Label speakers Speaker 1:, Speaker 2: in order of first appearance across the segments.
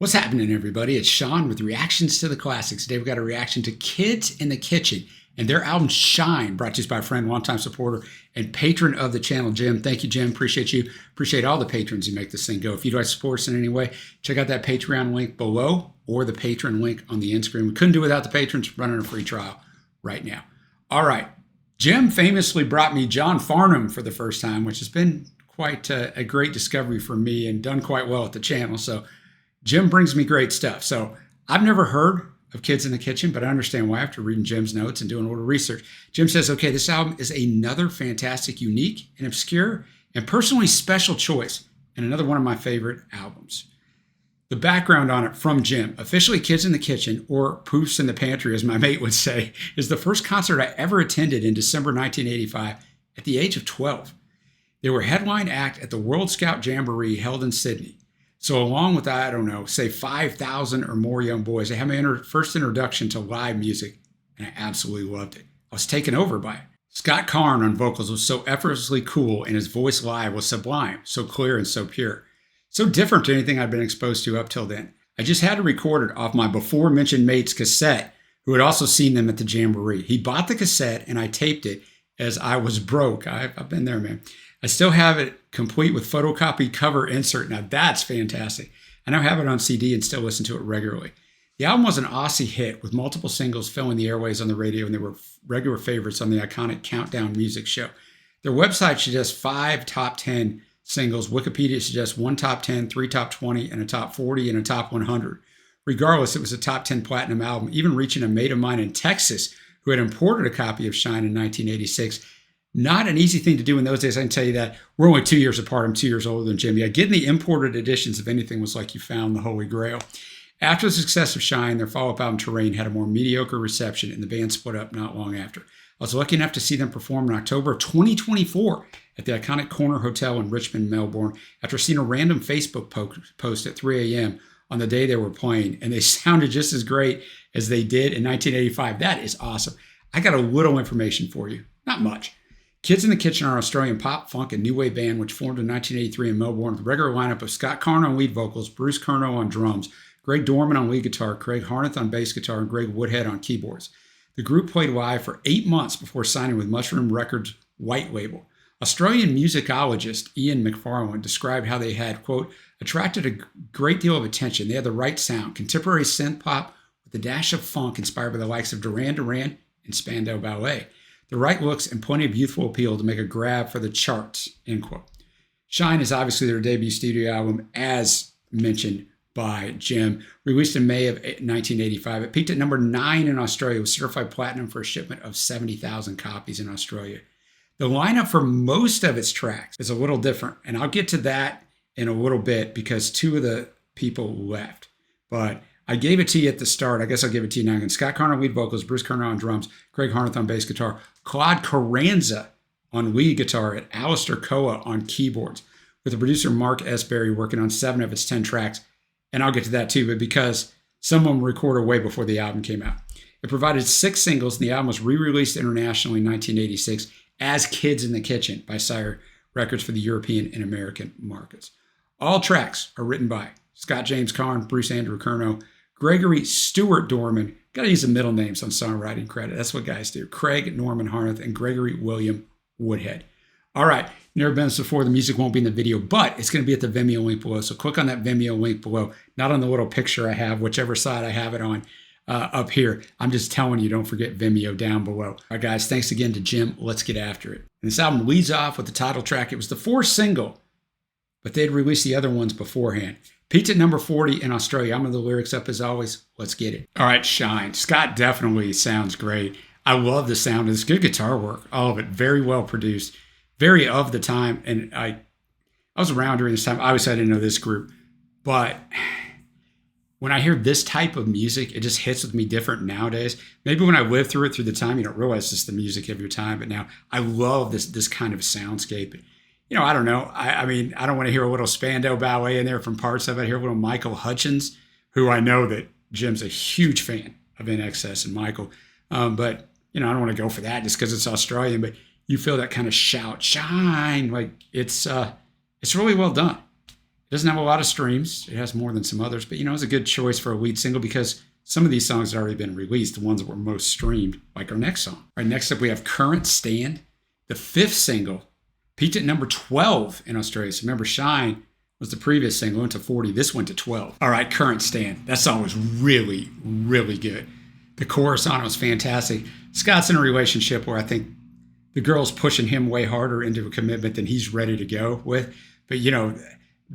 Speaker 1: What's happening, everybody? It's Sean with Reactions to the Classics. Today we've got a reaction to Kids in the Kitchen and their album Shine, brought to us by a friend, longtime supporter, and patron of the channel, Jim. Thank you, Jim. Appreciate you. Appreciate all the patrons who make this thing go. If you'd like to support us in any way, check out that Patreon link below or the patron link on the end screen. We couldn't do without the patrons. Running a free trial right now. All right. Jim famously brought me John Farnham for the first time, which has been quite a great discovery for me and done quite well at the channel. So Jim brings me great stuff. So I've never heard of Kids in the Kitchen, but I understand why after reading Jim's notes and doing a little research. Jim says, okay, this album is another fantastic, unique, and obscure, and personally special choice, and another one of my favorite albums. The background on it from Jim: officially Kids in the Kitchen, or Poofs in the Pantry, as my mate would say, is the first concert I ever attended in December 1985 at the age of 12. They were headline act at the World Scout Jamboree held in Sydney. So along with, I don't know, say 5,000 or more young boys, they had my first introduction to live music, and I absolutely loved it. I was taken over by it. Scott Karn on vocals was so effortlessly cool, and his voice live was sublime, so clear and so pure. So different to anything I'd been exposed to up till then. I just had to record it off my before-mentioned mate's cassette, who had also seen them at the Jamboree. He bought the cassette, and I taped it as I was broke. I've been there, man. I still have it complete with photocopied cover insert. Now that's fantastic. I now have it on CD and still listen to it regularly. The album was an Aussie hit with multiple singles filling the airways on the radio, and they were regular favorites on the iconic Countdown music show. Their website suggests 5 top 10 singles. Wikipedia suggests 1 top 10, 3 top 20, and a top 40 and a top 100. Regardless, it was a top 10 platinum album, even reaching a mate of mine in Texas who had imported a copy of Shine in 1986. Not an easy thing to do in those days, I can tell you that. We're only 2 years apart. I'm 2 years older than Jim. Yeah, getting the imported editions, if anything, was like you found the Holy Grail. After the success of Shine, their follow-up album Terrain had a more mediocre reception, and the band split up not long after. I was lucky enough to see them perform in October of 2024 at the iconic Corner Hotel in Richmond, Melbourne, after seeing a random Facebook post at 3 a.m. on the day they were playing, and they sounded just as great as they did in 1985. That is awesome. I got a little information for you. Not much. Kids in the Kitchen are an Australian pop, funk, and new wave band which formed in 1983 in Melbourne with a regular lineup of Scott Karn on lead vocals, Bruce Curnow on drums, Greg Dorman on lead guitar, Craig Harneth on bass guitar, and Greg Woodhead on keyboards. The group played live for 8 months before signing with Mushroom Records' white label. Australian musicologist Ian McFarlane described how they had, quote, attracted a great deal of attention. They had the right sound, contemporary synth pop with a dash of funk inspired by the likes of Duran Duran and Spandau Ballet. The right looks and plenty of youthful appeal to make a grab for the charts, end quote. Shine is obviously their debut studio album, as mentioned by Jim, released in May of 1985. It peaked at number 9 in Australia, with certified platinum for a shipment of 70,000 copies in Australia. The lineup for most of its tracks is a little different, and I'll get to that in a little bit because 2 of the people left. But I gave it to you at the start. I guess I'll give it to you now again. Scott Karn on lead vocals, Bruce Curnow on drums, Craig Harneth on bass guitar, Claude Carranza on lead guitar, and Alistair Koa on keyboards, with the producer Mark S. Berry working on 7 of its 10 tracks. And I'll get to that too, but because some of them were recorded way before the album came out. It provided 6 singles, and the album was re-released internationally in 1986 as Kids in the Kitchen by Sire Records for the European and American markets. All tracks are written by Scott James Karn, Bruce Andrew Curnow, Gregory Stewart Dorman. Got to use the middle names on songwriting credit. That's what guys do. Craig Norman Harneth and Gregory William Woodhead. All right. Never been this before. The music won't be in the video, but it's going to be at the Vimeo link below. So click on that Vimeo link below, not on the little picture I have, whichever side I have it on up here. I'm just telling you, don't forget Vimeo down below. All right, guys. Thanks again to Jim. Let's get after it. And this album leads off with the title track. It was the 4th single, but they'd released the other ones beforehand. Peaked at number 40 in Australia. I'm going to the lyrics up as always. Let's get it. All right, Shine. Scott definitely sounds great. I love the sound of this. Good guitar work. All of it. Very well produced. Very of the time. And I was around during this time. Obviously, I didn't know this group. But when I hear this type of music, it just hits with me different nowadays. Maybe when I lived through it through the time, you don't realize it's the music of your time. But now I love this kind of soundscape. You know, I don't know. I mean, I don't want to hear a little Spandau Ballet in there from parts of it. I hear a little Michael Hutchence, who I know that Jim's a huge fan of INXS and Michael. But, you know, I don't want to go for that just because it's Australian. But you feel that kind of shout, shine. Like it's really well done. Doesn't have a lot of streams. It has more than some others, but it's a good choice for a lead single because some of these songs have already been released, the ones that were most streamed, like our next song. All right, next up we have Current Stand, the 5th single, peaked at number 12 in Australia. So remember, Shine was the previous single, went to 40. This went to 12. All right, Current Stand. That song was really, really good. The chorus on it was fantastic. Scott's in a relationship where I think the girl's pushing him way harder into a commitment than he's ready to go with. But,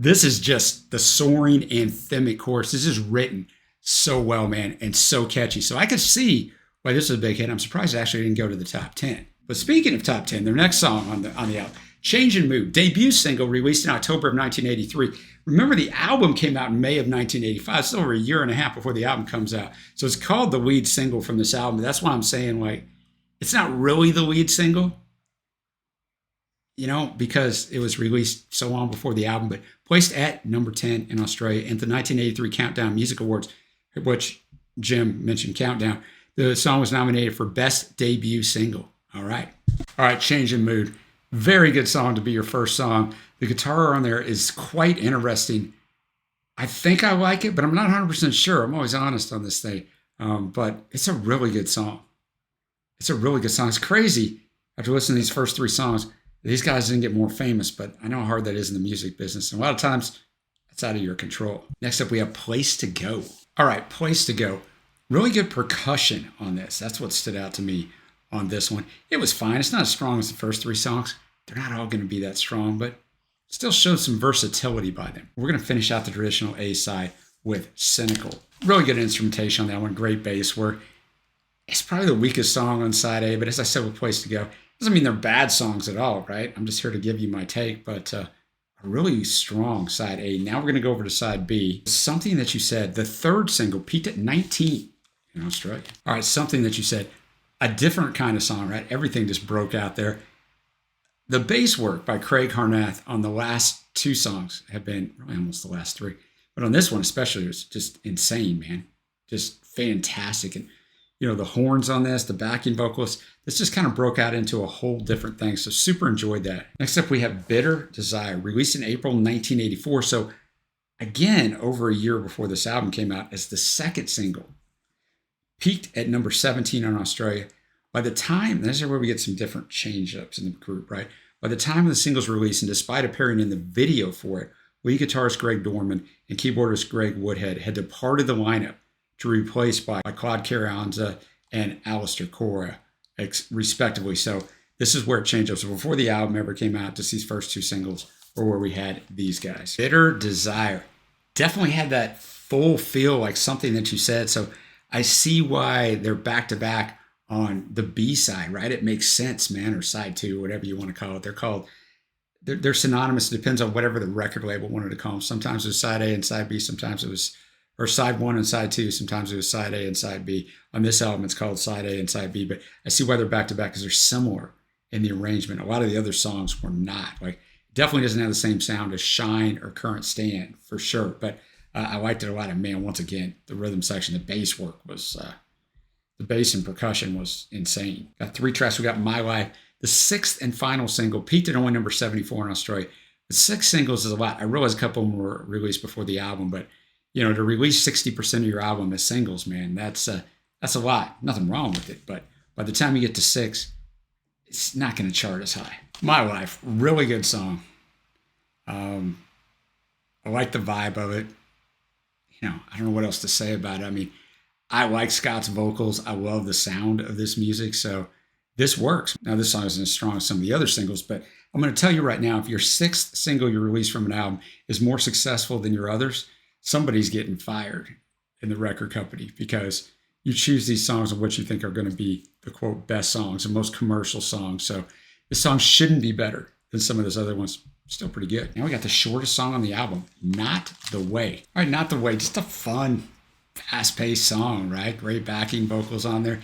Speaker 1: this is just the soaring anthemic chorus. This is written so well, man, and so catchy. So I could see why this is a big hit. I'm surprised it actually didn't go to the top 10. But speaking of top 10, their next song on the album, Changing Mood, debut single released in October of 1983. Remember, the album came out in May of 1985. It's over a year and a half before the album comes out. So it's called the lead single from this album. That's why I'm saying, it's not really the lead single, because it was released so long before the album, but placed at number 10 in Australia and the 1983 Countdown Music Awards, which Jim mentioned, Countdown. The song was nominated for Best Debut Single. All right, Changing Mood. Very good song to be your first song. The guitar on there is quite interesting. I think I like it, but I'm not 100% sure. I'm always honest on this thing. But it's a really good song. It's crazy after listening to these first 3 songs. These guys didn't get more famous, but I know how hard that is in the music business. And a lot of times, it's out of your control. Next up, we have Place to Go. All right, Place to Go. Really good percussion on this. That's what stood out to me on this one. It was fine. It's not as strong as the first 3 songs. They're not all going to be that strong, but still showed some versatility by them. We're going to finish out the traditional A side with Cynical. Really good instrumentation on that one. Great bass work. It's probably the weakest song on side A, but as I said with Place to Go, doesn't mean they're bad songs at all, right? I'm just here to give you my take, but a really strong side A. Now we're going to go over to side B. Something That You Said, the 3rd single, peaked at 19 in Australia. All right, Something That You Said, a different kind of song, right? Everything just broke out there. The bass work by Craig Harnath on the last 2 songs have been really almost the last 3. But on this one especially, it was just insane, man. Just fantastic. And, the horns on this, the backing vocals, this just kind of broke out into a whole different thing. So super enjoyed that. Next up, we have Bitter Desire, released in April 1984. So again, over a year before this album came out as the 2nd single. Peaked at number 17 in Australia. By the time, this is where we get some different change-ups in the group, right? By the time of the single's release, and despite appearing in the video for it, lead guitarist Greg Dorman and keyboardist Greg Woodhead had departed the lineup to be replaced by Claude Carrianza and Alistair Cora, respectively. So this is where it changed up. So before the album ever came out, just these first 2 singles were where we had these guys. Bitter Desire. Definitely had that full feel like Something That You Said. So I see why they're back-to-back on the B side, right? It makes sense, man, or side 2, whatever you want to call it. They're synonymous. It depends on whatever the record label wanted to call them. Sometimes it was side A and side B. Sometimes it was, or side 1 and side 2. Sometimes it was side A and side B. On this album, it's called side A and side B. But I see why they're back-to-back because they're similar in the arrangement. A lot of the other songs were not. It definitely doesn't have the same sound as Shine or Current Stand, for sure. But I liked it a lot. And man, once again, the rhythm section, the bass work was... the bass and percussion was insane. Got 3 tracks. We got My Life, the 6th and final single, peaked at only number 74 in Australia. The 6 singles is a lot. I realize a couple of them were released before the album, but to release 60% of your album as singles, man, that's a lot. Nothing wrong with it, but by the time you get to 6, it's not going to chart as high. My Life, really good song. I like the vibe of it. I don't know what else to say about it. I mean, I like Scott's vocals. I love the sound of this music. So this works. Now, this song isn't as strong as some of the other singles, but I'm going to tell you right now, if your 6th single you release from an album is more successful than your others, somebody's getting fired in the record company because you choose these songs of what you think are going to be the, quote, best songs, the most commercial songs. So this song shouldn't be better than some of those other ones. Still pretty good. Now we got the shortest song on the album, Not the Way. All right, Not the Way, just a fun, fast-paced song, right? Great backing vocals on there.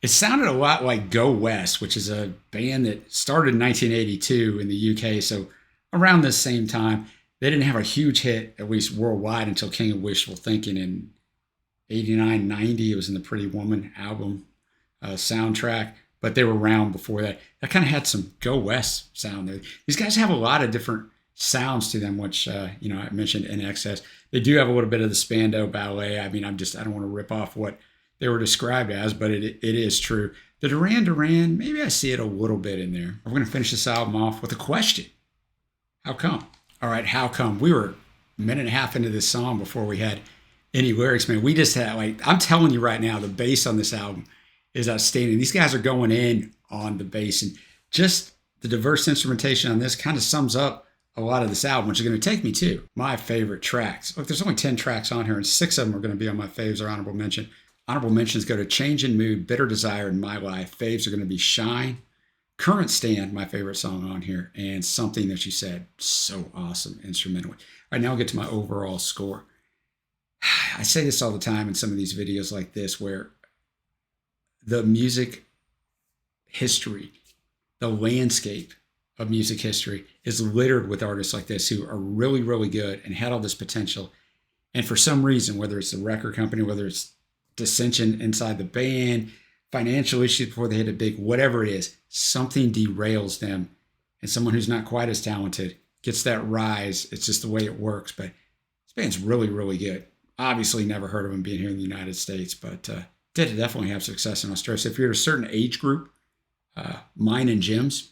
Speaker 1: It sounded a lot like Go West, which is a band that started in 1982 in the UK. So around this same time, they didn't have a huge hit, at least worldwide, until King of Wishful Thinking in 89, 90. It was in the Pretty Woman album soundtrack, but they were around before that. That kind of had some Go West sound there. These guys have a lot of different sounds to them, which, you know, I mentioned in excess. They do have a little bit of the Spandau ballet. I mean, I don't want to rip off what they were described as, but it is true. The Duran Duran, maybe I see it a little bit in there. We're going to finish this album off with a question. How come? All right, how come? We were a minute and a half into this song before we had any lyrics, man. We just had, like, I'm telling you right now, the bass on this album is outstanding. These guys are going in on the bass, and just the diverse instrumentation on this kind of sums up a lot of this album, which is going to take me to my favorite tracks. Look, there's only 10 tracks on here, and 6 of them are going to be on my faves or honorable mention. Honorable mentions go to Change in Mood, Bitter Desire, and My Life. Faves are going to be Shine, Current Stand, my favorite song on here, and Something That You Said. So awesome instrumentally. All right, now I'll get to my overall score. I say this all the time in some of these videos like this, where the music history, the landscape of music history is littered with artists like this who are really, really good and had all this potential. And for some reason, whether it's the record company, whether it's dissension inside the band, financial issues before they hit it big, whatever it is, something derails them. And someone who's not quite as talented gets that rise. It's just the way it works. But this band's really, really good. Obviously never heard of them being here in the United States, but did definitely have success in Australia. So if you're a certain age group, mine and Jim's,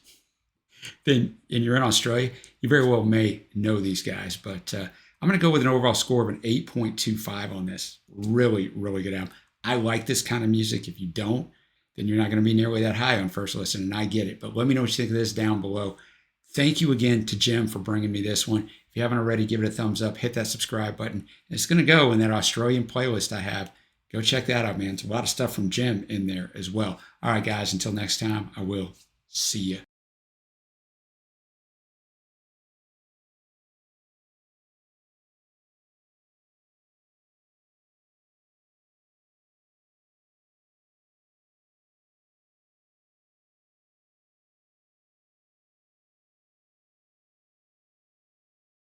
Speaker 1: then and you're in Australia, you very well may know these guys. But I'm going to go with an overall score of an 8.25 on this. Really, really good album. I like this kind of music. If you don't, then you're not going to be nearly that high on first listen, and I get it. But let me know what you think of this down below. Thank you again to Jim for bringing me this one. If you haven't already, give it a thumbs up. Hit that subscribe button. It's going to go in that Australian playlist I have. Go check that out, man. It's a lot of stuff from Jim in there as well. All right, guys, until next time, I will see you.